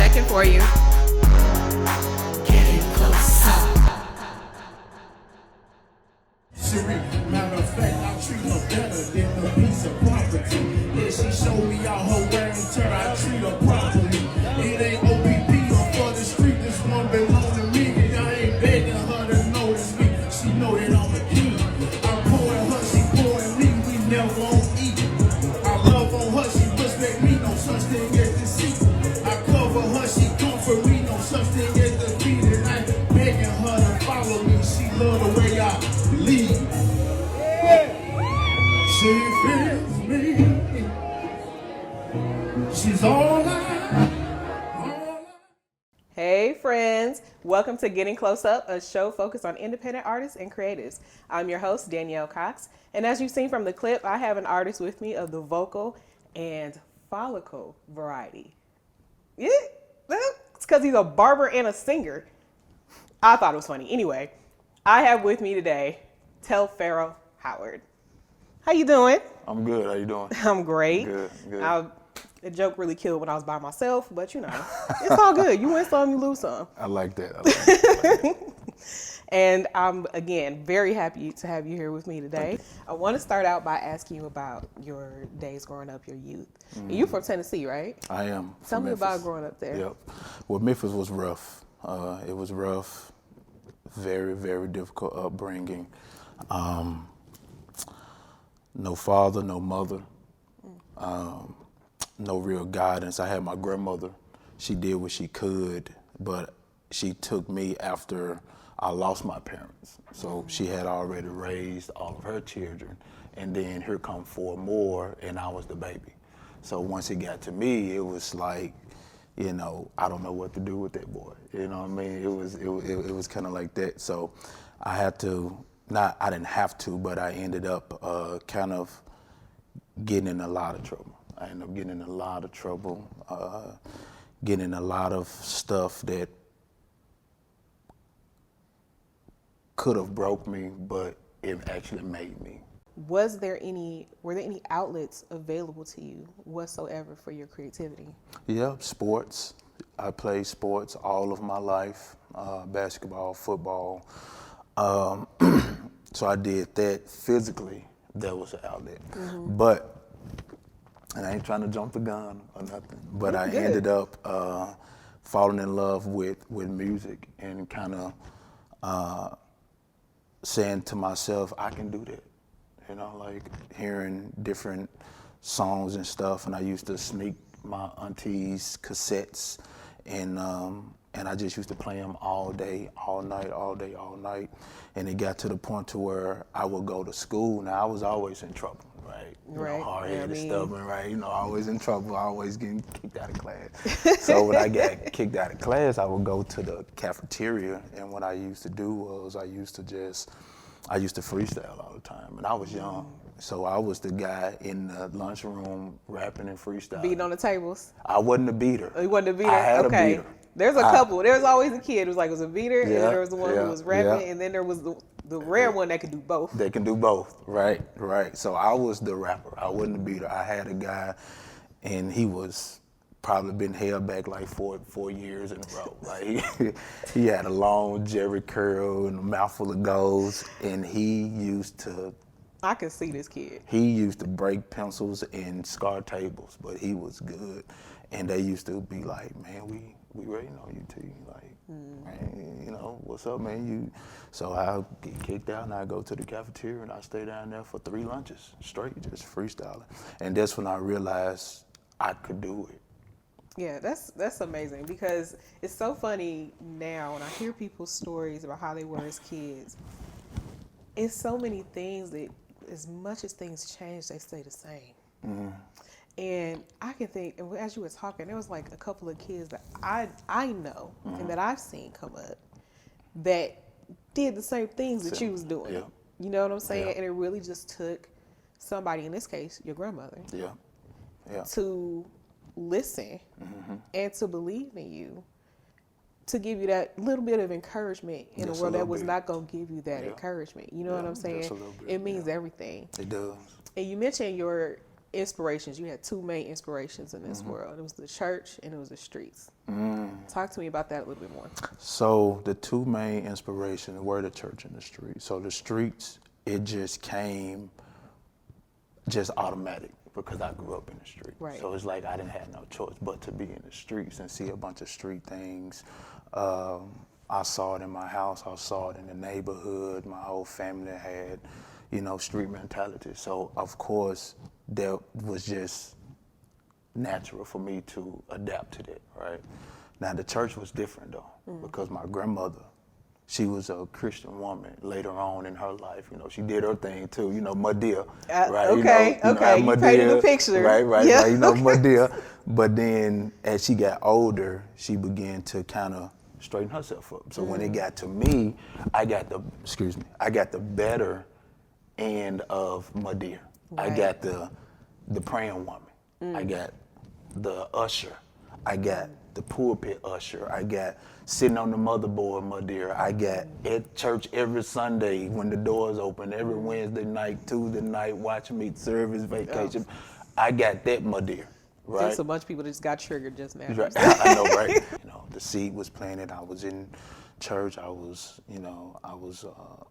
second for you. Getting closer. Matter of fact, I treat her better than a piece of property. Yeah, she showed me all her wear and tear. I treat her properly. It ain't OPP or for the street. This one belong to me. I ain't begging her to notice me. She know that I'm a king. I'm pouring her, she pouring me. We never on eat. I love on her, she respect me. No such thing as deceit. I cover her, she comfort me. No such thing as defeat. And I ain't begging her to follow me. She love the way I lead. She feels me. She's all I. Hey friends, welcome to Getting Close Up, a show focused on independent artists and creatives. I'm your host, Danielle Cox, and as you've seen from the clip, I have an artist with me of the vocal and follicle variety. Yeah, it's because he's a barber and a singer. I thought it was funny. Anyway, I have with me today, Telepharo Howard. How you doing? I'm good. How you doing? I'm great. Good. The joke really killed when I was by myself, but you know, it's all good. You win some, you lose some. I like that. And I'm, again, very happy to have you here with me today. I want to start out by asking you about your days growing up, your youth. Mm-hmm. You're from Tennessee, right? I am. Tell me about growing up there. Yep. Well, Memphis was rough. It was rough. Very, very difficult upbringing. No father, no mother, no real guidance. I had my grandmother. She did what she could, but she took me after I lost my parents. So she had already raised all of her children, and then here come 4 more, and I was the baby. So once it got to me, it was like, you know, I don't know what to do with that boy. You know what I mean? It was kind of like that. So I had to. I didn't have to, but I ended up kind of getting in a lot of trouble. I ended up getting in a lot of trouble, getting in a lot of stuff that could have broke me, but it actually made me. Were there any outlets available to you whatsoever for your creativity? Yeah, sports. I played sports all of my life, basketball, football. So I did that physically. That was an outlet. Mm-hmm. But, and I ain't trying to jump the gun or nothing, but I ended up falling in love with music and kind of saying to myself, I can do that. You know, like hearing different songs and stuff, and I used to sneak my auntie's cassettes and I just used to play them all day, all night. And it got to the point to where I would go to school. Now, I was always in trouble, right? You know, hard-headed, stubborn, right? You know, always in trouble, always getting kicked out of class. So when I got kicked out of class, I would go to the cafeteria. And what I used to do was I used to freestyle all the time. And I was young. So I was the guy in the lunchroom rapping and freestyling. Beating on the tables? I wasn't a beater. Oh, you wasn't a beater? I had a beater. There's a couple. There's always a kid who's like was a beater, and then there was the one who was rapping, and then there was the rare one that could do both. They can do both, right. So I was the rapper. I wasn't a beater. I had a guy, and he was probably been held back like 4 years in a row. Like he had a long jerry curl and a mouthful of goals, and he used to. I can see this kid. He used to break pencils and scar tables, but he was good. And they used to be like, man, we waiting on you, T. Like, man, you know, what's up, man? So I get kicked out and I go to the cafeteria and I stay down there for 3 lunches straight, just freestyling. And that's when I realized I could do it. Yeah, that's amazing because it's so funny now when I hear people's stories about how they were as kids. It's so many things that as much as things change, they stay the same. Mm-hmm. And I can think, and as you were talking, there was like a couple of kids that I know and that I've seen come up that did the same things that you was doing. Yeah. You know what I'm saying? Yeah. And it really just took somebody, in this case, your grandmother, to listen and to believe in you, to give you that little bit of encouragement in a world that was not going to give you that encouragement. You know what I'm saying? It means everything. It does. And you mentioned your inspirations. You had two main inspirations in this world. It was the church and it was the streets. Talk to me about that a little bit more. So the two main inspirations were the church and the streets. So the streets, it just came just automatic because I grew up in the streets. Right. So it's like I didn't have no choice but to be in the streets and see a bunch of street things. I saw it in my house. I saw it in the neighborhood. My whole family had, street mentality. So of course, that was just natural for me to adapt to that, right? Now the church was different though, because my grandmother, she was a Christian woman later on in her life. She did her thing too, Madea, right? Okay, you painted the picture. Right, yeah. right, Madea. But then as she got older, she began to kind of straighten herself up. So when it got to me, I got the better end of Madea. Right. I got the praying woman. I got the usher. I got the pulpit usher. I got sitting on the motherboard, my dear. I got at church every Sunday when the doors open, every Wednesday night, Tuesday night, watching me service, vacation. I got that, my dear. Right? Just a bunch of people that just got triggered just now. Right. I know, right? The seed was planted. I was in church. I was, I was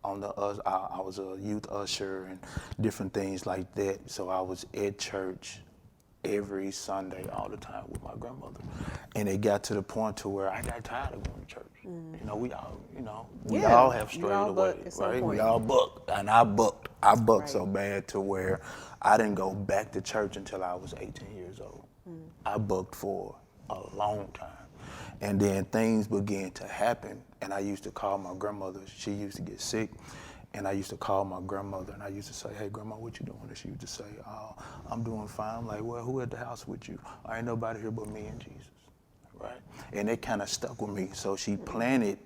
I was a youth usher and different things like that. So I was at church every Sunday all the time with my grandmother. And it got to the point to where I got tired of going to church. We all have strayed away, right? We all bucked, and I bucked right. So bad to where I didn't go back to church until I was 18 years old. I bucked for a long time. And then things began to happen, and I used to call my grandmother. She used to get sick, and I used to call my grandmother, and I used to say, "Hey, Grandma, what you doing?" And she used to say, "Oh, I'm doing fine." I'm like, "Well, who at the house with you?" "I ain't nobody here but me and Jesus," right? And it kind of stuck with me. So she planted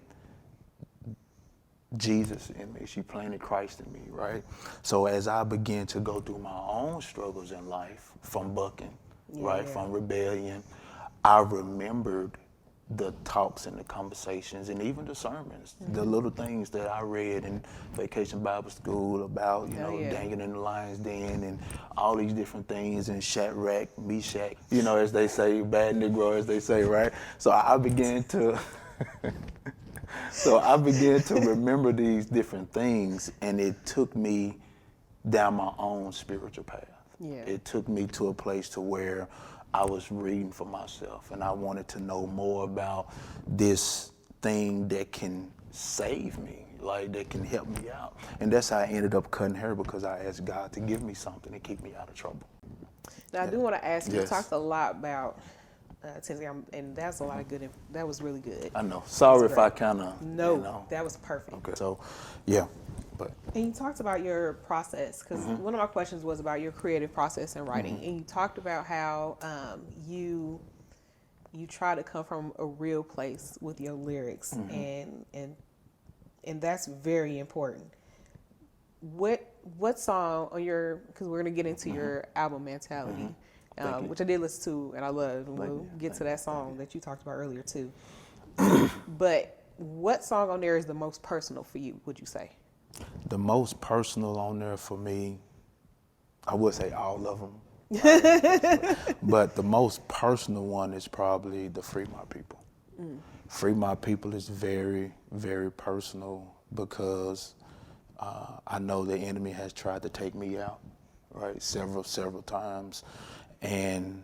Jesus in me. She planted Christ in me, right? So as I began to go through my own struggles in life, from bucking, right, from rebellion, I remembered the talks and the conversations and even the sermons, the little things that I read in Vacation Bible School about, Daniel in the lion's den and all these different things, and Shadrach, Meshach, as they say, bad Negro, as they say, right? So I began to remember these different things, and it took me down my own spiritual path. Yeah. It took me to a place to where I was reading for myself, and I wanted to know more about this thing that can save me, like that can help me out. And that's how I ended up cutting hair, because I asked God to give me something to keep me out of trouble. Now, I do want to ask you, you talked a lot about Tennessee, and that's a lot of good, that was really good. I know. Sorry if I kind of, No, that was perfect. Okay, so, yeah. And you talked about your process, because one of my questions was about your creative process in writing, and you talked about how you try to come from a real place with your lyrics, and that's very important. What song on your, because we're gonna get into your album Mentality, which I did listen to and I love, and we'll get to that song that you talked about earlier too. But what song on there is the most personal for you, would you say? The most personal on there for me, I would say all of them. But the most personal one is probably the Free My People. Free My People is very, very personal, because I know the enemy has tried to take me out, right? Several times. And,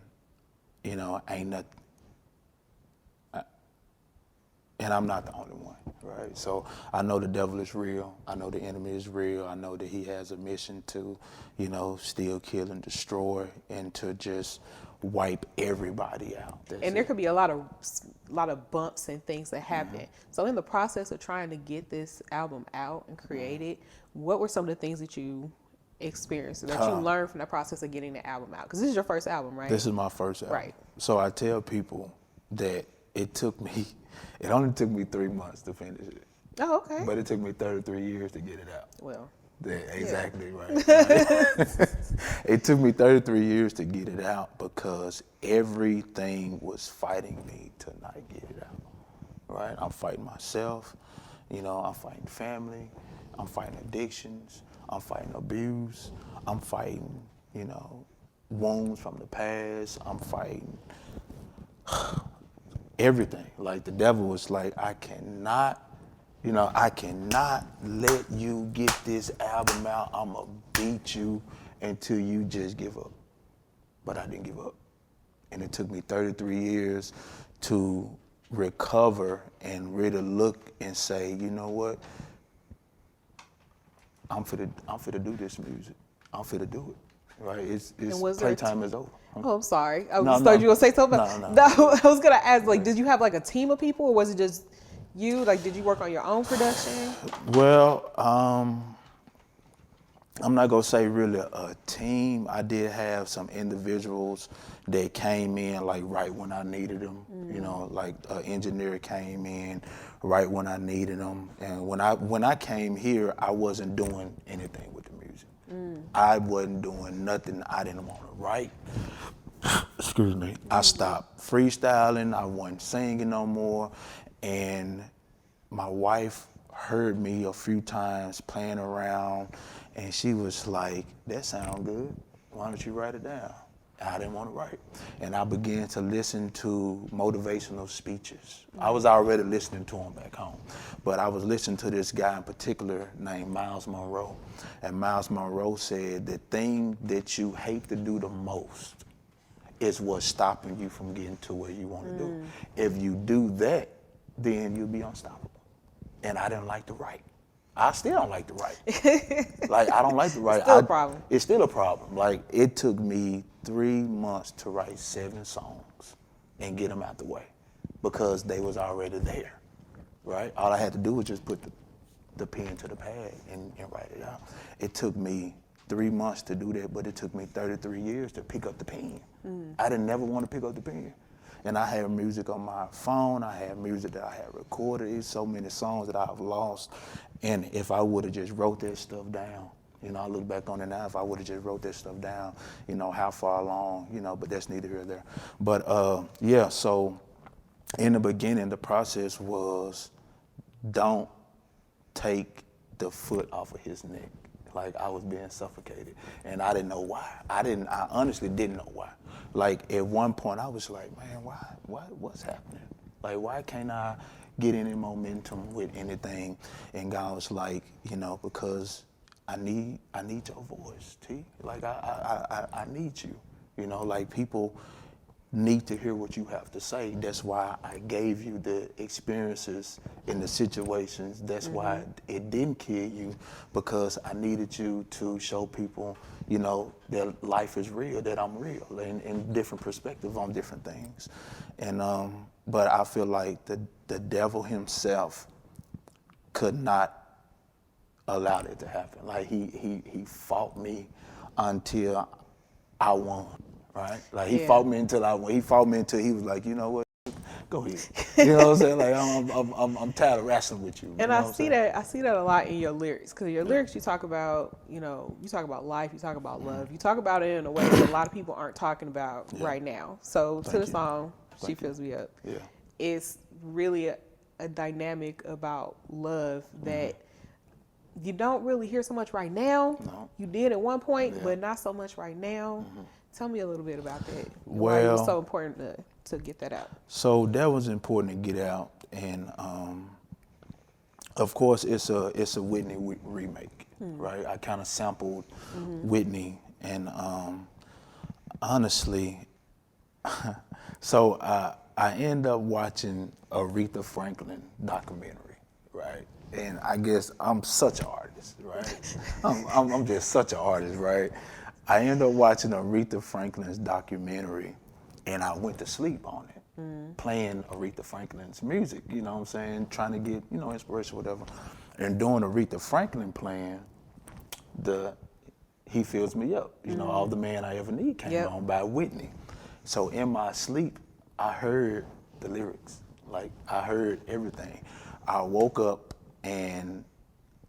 ain't nothing. And I'm not the only one, right? So I know the devil is real. I know the enemy is real. I know that he has a mission to, steal, kill, and destroy, and to just wipe everybody out. And there could be a lot of bumps and things that happen. So in the process of trying to get this album out and create it, what were some of the things that you experienced, that you learned from the process of getting the album out? Because this is your first album, right? This is my first album. Right. So I tell people that it only took me 3 months to finish it. Oh, okay. But it took me 33 years to get it out. Well. Yeah, exactly, right. It took me 33 years to get it out, because everything was fighting me to not get it out, right? I'm fighting myself, I'm fighting family, I'm fighting addictions, I'm fighting abuse, I'm fighting, wounds from the past. I'm fighting everything. Like the devil was like, I cannot let you get this album out. I'm gonna beat you until you just give up. But I didn't give up. And it took me 33 years to recover and really look and say, you know what? I'm finna do this music. I'm finna do it. Right? It's playtime is over. Oh, I'm sorry. I No, thought you were gonna say something. No. I was gonna ask, like, did you have like a team of people, or was it just you? Like, did you work on your own production? Well, I'm not gonna say really a team. I did have some individuals that came in like right when I needed them. You know, like an engineer came in right when I needed them. And when I came here, I wasn't doing anything with the music. I wasn't doing nothing I didn't want to write. Excuse me. I stopped freestyling. I wasn't singing no more. And my wife heard me a few times playing around, and she was like, that sounds good. Why don't you write it down? I didn't want to write. And I began to listen to motivational speeches. I was already listening to them back home, but I was listening to this guy in particular named Miles Monroe. And Miles Monroe said, the thing that you hate to do the most is what's stopping you from getting to where you want to do. If you do that, then you'll be unstoppable. And I didn't like to write. I still don't like to write. Like, I don't like to write. It's still a problem. It's still a problem. Like, it took me 3 months to write 7 songs and get them out the way because they was already there, right? All I had to do was just put the pen to the pad and write it out. It took me 3 months to do that, but it took me 33 years to pick up the pen. I didn't never want to pick up the pen. And I have music on my phone. I have music that I have recorded. There's so many songs that I've lost. And if I would have just wrote that stuff down, you know, I look back on it now, if I would have just wrote that stuff down, you know, how far along, you know, but that's neither here nor there. But yeah, so in the beginning, the process was don't take the foot off of his neck. Like, I was being suffocated, and I didn't know why. I honestly didn't know why. Like, at one point, I was like, man, what's happening? Like, why can't I get any momentum with anything? And God was like, you know, because I need your voice, T. Like, I need you. You know, like, people need to hear what you have to say. That's why I gave you the experiences in the situations. That's why it didn't kill you, because I needed you to show people, you know, that life is real, that I'm real, and different perspectives on different things. And but I feel like the devil himself could not allow that to happen. Like, he fought me until I won. Right? Like, he fought me until I won. He fought me until he was like, you know what? Go ahead. You know what I'm saying? Like, I'm tired of wrestling with you. And you know I see that a lot in your lyrics, because your lyrics, you talk about, you know, you talk about life, you talk about love, you talk about it in a way that a lot of people aren't talking about right now. So to the song, She Fills Me Up, it's really a dynamic about love that you don't really hear so much right now. No. You did at one point, but not so much right now. Tell me a little bit about that. Well, why it was so important to get that out. So that was important to get out, and of course it's a Whitney remake, right? I kind of sampled Whitney, and honestly, so I end up watching Aretha Franklin documentary, right? And I guess I'm such an artist, right? I'm just such an artist, right? I ended up watching Aretha Franklin's documentary, and I went to sleep on it, playing Aretha Franklin's music, you know what I'm saying, trying to get, you know, inspiration, whatever. And during Aretha Franklin playing, He Fills Me Up, you know, All the Man I Ever Need came on by Whitney. So in my sleep, I heard the lyrics, like, I heard everything. I woke up and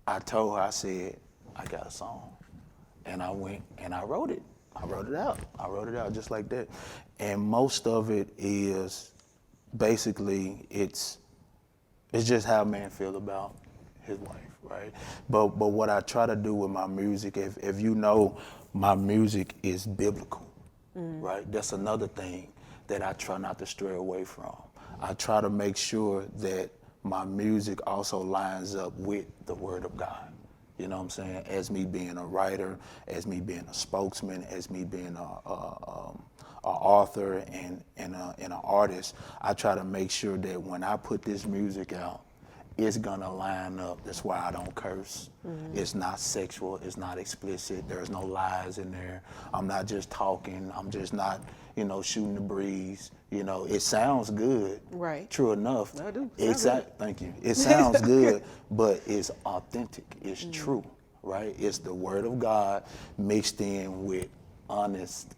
I told her, I said, I got a song. And I went and I wrote it. I wrote it out just like that. And most of it is basically, it's just how a man feels about his wife, right? But what I try to do with my music, if you know, my music is biblical. right? That's another thing that I try not to stray away from. I try to make sure that my music also lines up with the Word of God. You know what I'm saying? As me being a writer, as me being a spokesman, as me being a author and an artist, I try to make sure that when I put this music out, it's gonna line up. That's why I don't curse. It's not sexual, it's not explicit, there's no lies in there. I'm not just talking, I'm just not, shooting the breeze. It sounds good. Right. True enough. I do. Thank you. It sounds good, but it's authentic, it's true, right? It's the Word of God mixed in with honesty,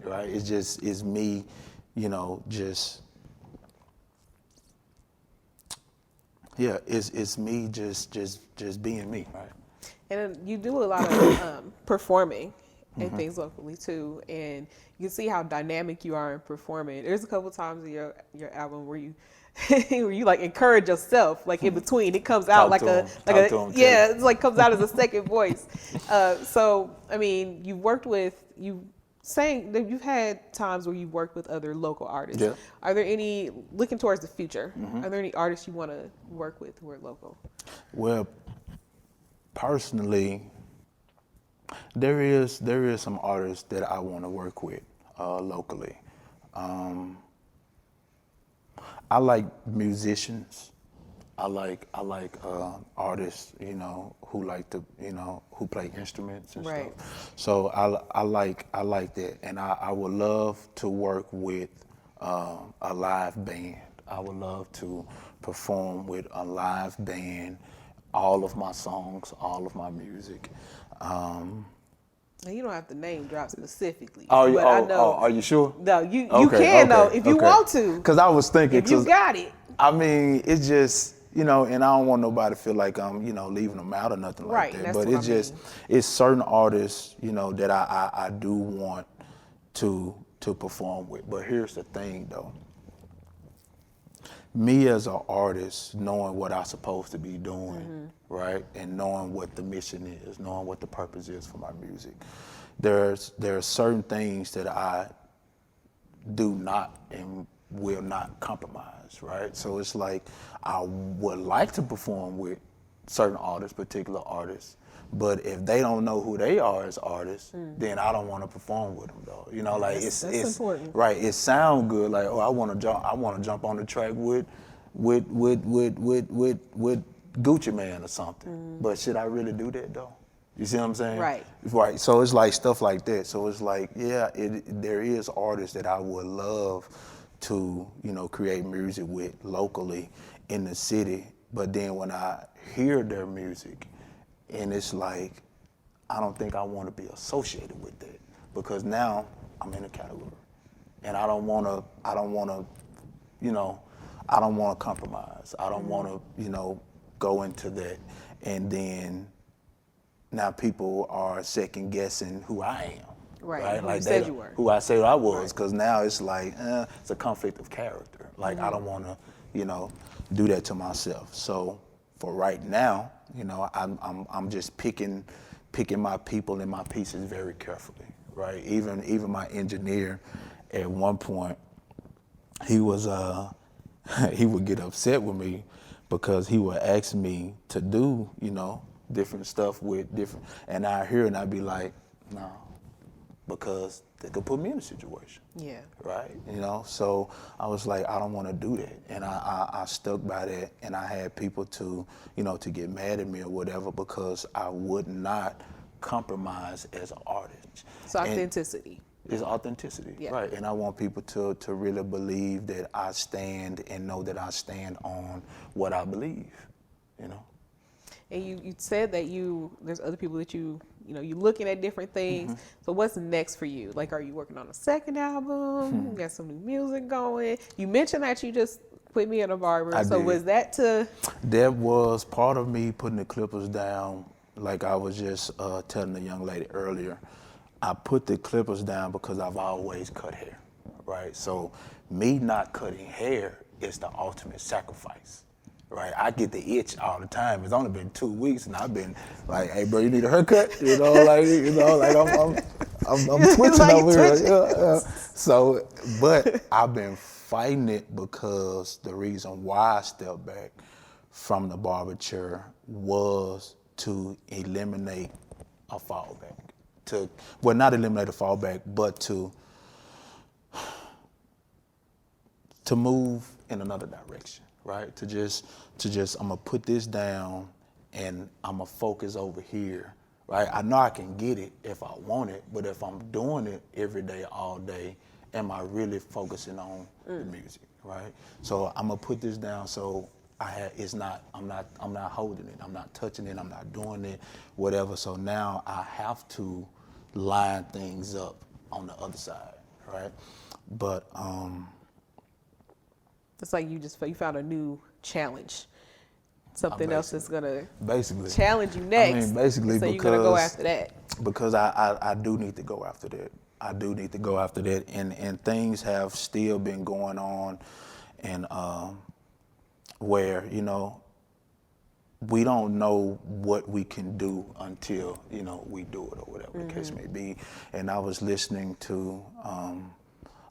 right? It's me, it's me just being me, right? And you do a lot of performing and things locally too, and you can see how dynamic you are in performing. There's a couple times in your album where you where you like encourage yourself, like in between. It comes out it's like comes out as a second voice. So I mean, saying that you've had times where you've worked with other local artists. Yeah. Are there any, looking towards the future, are there any artists you want to work with who are local? Well, personally, there is some artists that I want to work with locally. I like musicians. I like artists, who like to, who play instruments and Right. stuff. So I like that, and I would love to work with a live band. I would love to perform with a live band, all of my songs, all of my music. Now, you don't have to name drop specifically. I know. Are you sure? No, you can though if you want to. Because I was thinking, If you got it. I mean, it's just, and I don't want nobody to feel like I'm, leaving them out or nothing like Right, that. that's But what it's I just, mean. it's certain artists, that I do want to perform with. But here's the thing, though. Me as an artist, knowing what I'm supposed to be doing, right, and knowing what the mission is, knowing what the purpose is for my music, there are certain things that I do not and will not compromise, right? So it's like I would like to perform with certain artists, particular artists, but if they don't know who they are as artists, then I don't want to perform with them, though. It's important. Right. It sounds good, like, I want to jump on the track with Gucci Man or something. But should I really do that, though? You see what I'm saying? Right. Right. So it's like stuff like that. So it's like, there is artists that I would love to, create music with locally in the city. But then when I hear their music, and it's like, I don't think I want to be associated with that, because now I'm in a category, and I don't want to compromise. I don't want to, go into that, and then now people are second guessing who I am. Right. Who Like you said you were. Who I said I was, because now it's like, it's a conflict of character. Like, I don't want to, do that to myself. So for right now, I'm just picking my people and my pieces very carefully, right? Even my engineer, at one point, he was he would get upset with me because he would ask me to do, different stuff with different, and I hear and I'd be like, no, because they could put me in a situation. Yeah. Right. So I was like, I don't want to do that. And I stuck by that, and I had people to get mad at me or whatever, because I would not compromise as an artist. So authenticity. It's authenticity, Yeah. right? And I want people to really believe that I stand and know that I stand on what I believe, And you said that there's other people that you're looking at different things. So what's next for you? Like, are you working on a second album? You got some new music going? You mentioned that you just quit being a barber. I did. Was that to? That was part of me putting the clippers down. Like I was just telling the young lady earlier, I put the clippers down because I've always cut hair, right? So me not cutting hair is the ultimate sacrifice, right? I get the itch all the time. It's only been 2 weeks, and I've been like, "Hey, bro, you need a haircut?" I'm twitching Like over here. twitching. So, but I've been fighting it because the reason why I stepped back from the barber chair was to eliminate a fallback. Well, not eliminate a fallback, but to move in another direction, right? To just, I'm gonna put this down and I'm gonna focus over here, right? I know I can get it if I want it, but if I'm doing it every day, all day, am I really focusing on the music, right? So I'm gonna put this down so I'm not holding it, I'm not touching it, I'm not doing it, whatever. So now I have to line things up on the other side, right? But It's like you found a new challenge, something else that's gonna basically challenge you next. I mean, basically, so you're gonna go after that. Because I do need to go after that. I do need to go after that, and things have still been going on, and where we don't know what we can do until we do it, or whatever the case may be. And I was listening to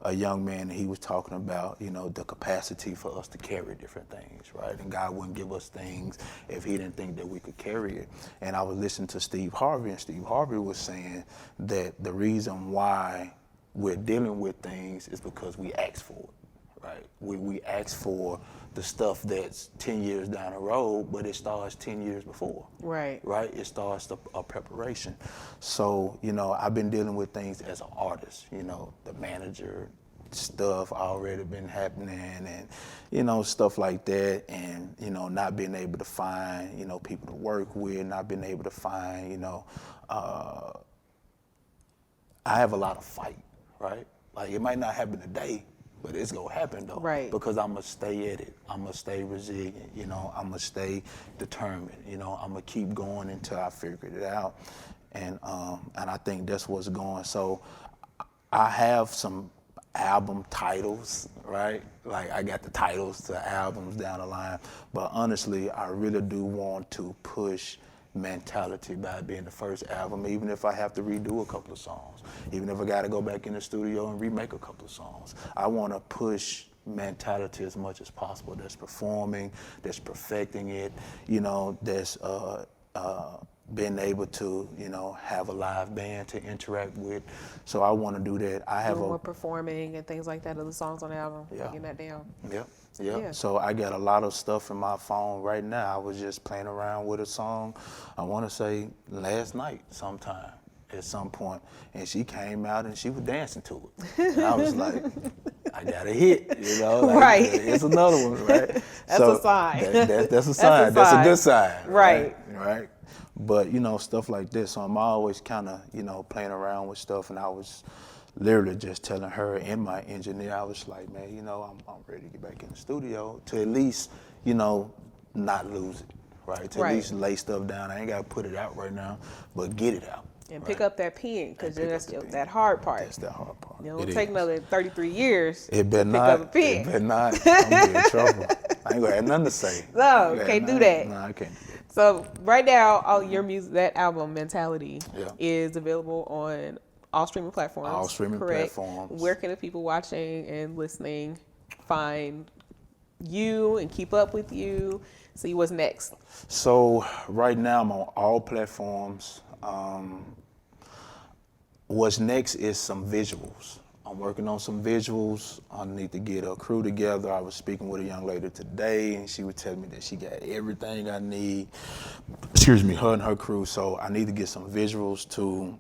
a young man, and he was talking about, the capacity for us to carry different things, right? And God wouldn't give us things if he didn't think that we could carry it. And I was listening to Steve Harvey, and Steve Harvey was saying that the reason why we're dealing with things is because we ask for it, right? We ask for the stuff that's 10 years down the road, but it starts 10 years before. Right. Right? It starts a preparation. So, I've been dealing with things as an artist, the manager stuff already been happening, and, stuff like that, and, not being able to find, people to work with, not being able to find, I have a lot of fight, right? Like, it might not happen today, but it's gonna happen though, right? Because I'm gonna stay at it. I'm gonna stay resilient. I'm gonna stay determined. I'm gonna keep going until I figure it out, and I think that's what's going. So I have some album titles, right? Like I got the titles to albums down the line, but honestly, I really do want to push Mentality by being the first album, even if I have to redo a couple of songs, even if I got to go back in the studio and remake a couple of songs. I want to push Mentality as much as possible. That's performing, that's perfecting it, that's being able to, have a live band to interact with. So I want to do that. I have more performing and things like that of the songs on the album, getting that down. Yep. Yeah. So I got a lot of stuff in my phone right now. I was just playing around with a song, I want to say last night sometime at some point, and she came out and she was dancing to it. And I was like, I got a hit, like, right. It's another one, right? That's a sign. That's a sign. That's a good sign. Right. Right. But, stuff like this. So I'm always kind of, playing around with stuff, and I was literally just telling her and my engineer, I was like, man, I'm ready to get back in the studio to at least, not lose it, right? To at least lay stuff down. I ain't got to put it out right now, but get it out. And pick up that pen, because that's that hard part. That's that hard part. It'll take another 33 years to pick up a pen. It better not. I'm going to be in trouble. I ain't going to have nothing to say. No, can't do that. No, I can't do that. So right now, all your music, that album, Mentality, is available on all streaming platforms. All streaming platforms. Where can the people watching and listening find you and keep up with you? See what's next. So right now I'm on all platforms. What's next is some visuals. I'm working on some visuals. I need to get a crew together. I was speaking with a young lady today, and she was telling me that she got everything I need. Excuse me, her and her crew. So I need to get some visuals to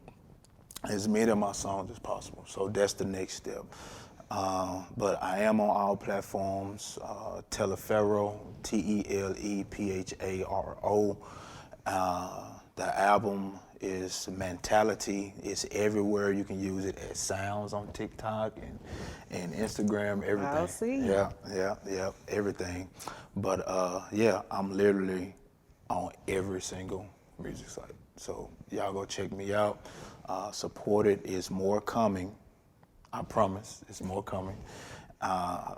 as many of my songs as possible. So that's the next step. But I am on all platforms. Telepharo, Telepharo. The album is Mentality. It's everywhere. You can use it as sounds on TikTok and Instagram, everything. I'll see. Yeah, everything. But I'm literally on every single music site. So y'all go check me out. Support it. It's more coming. I promise. It's more coming.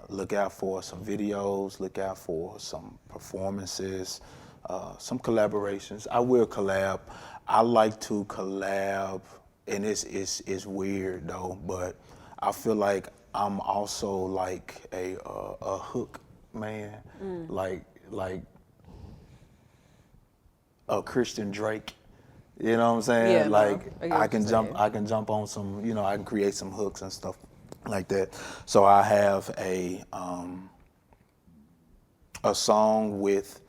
Look out for some videos. Look out for some performances. Some collaborations. I will collab. I like to collab and it's weird though, but I feel like I'm also like a hook man, like a Christian Drake. You know what I'm saying? Yeah, no, like I get what I you're can jump on some, you know, I can create some hooks and stuff like that. So I have a song with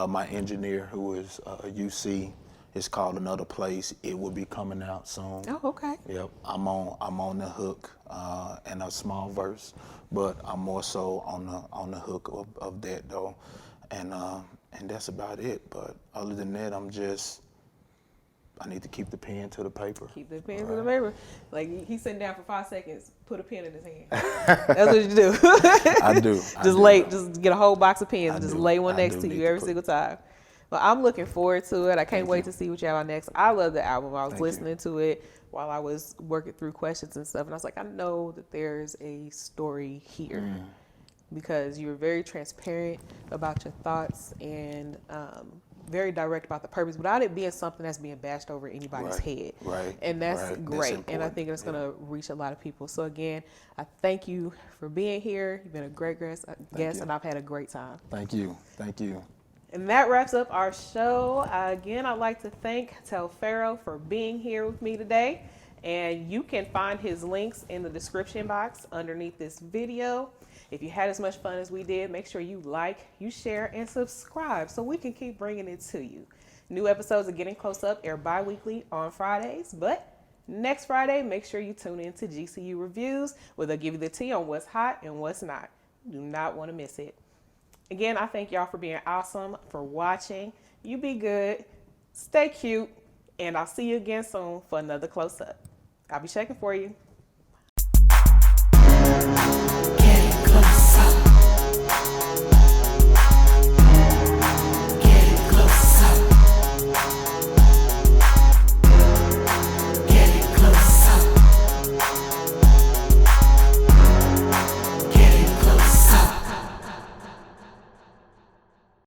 my engineer who is UC. It's called Another Place. It will be coming out soon. Oh, okay. Yep, I'm on the hook and a small verse, but I'm more so on the hook of that though, and that's about it. But other than that, I need to keep the pen to the paper. Keep the pen to the paper. Like he's sitting down for 5 seconds, put a pen in his hand. That's what you do. I do. Just get a whole box of pens and just lay one next to you every single time. Well, I'm looking forward to it. I can't wait to see what y'all next. I love the album. I was listening to it while I was working through questions and stuff, and I was like, I know that there's a story here because you're very transparent about your thoughts and very direct about the purpose without it being something that's being bashed over anybody's head. Right. And that's right. great. That's and I think it's going to reach a lot of people. So again, I thank you for being here. You've been a great guest and I've had a great time. Thank you. Thank you. And that wraps up our show. Again, I'd like to thank Telepharo for being here with me today. And you can find his links in the description box underneath this video. If you had as much fun as we did, make sure you like, you share, and subscribe so we can keep bringing it to you. New episodes are getting close up, air bi-weekly on Fridays. But next Friday, make sure you tune in to GCU Reviews, where they'll give you the tea on what's hot and what's not. You do not want to miss it. Again, I thank y'all for being awesome, for watching. You be good, stay cute, and I'll see you again soon for another close-up. I'll be checking for you.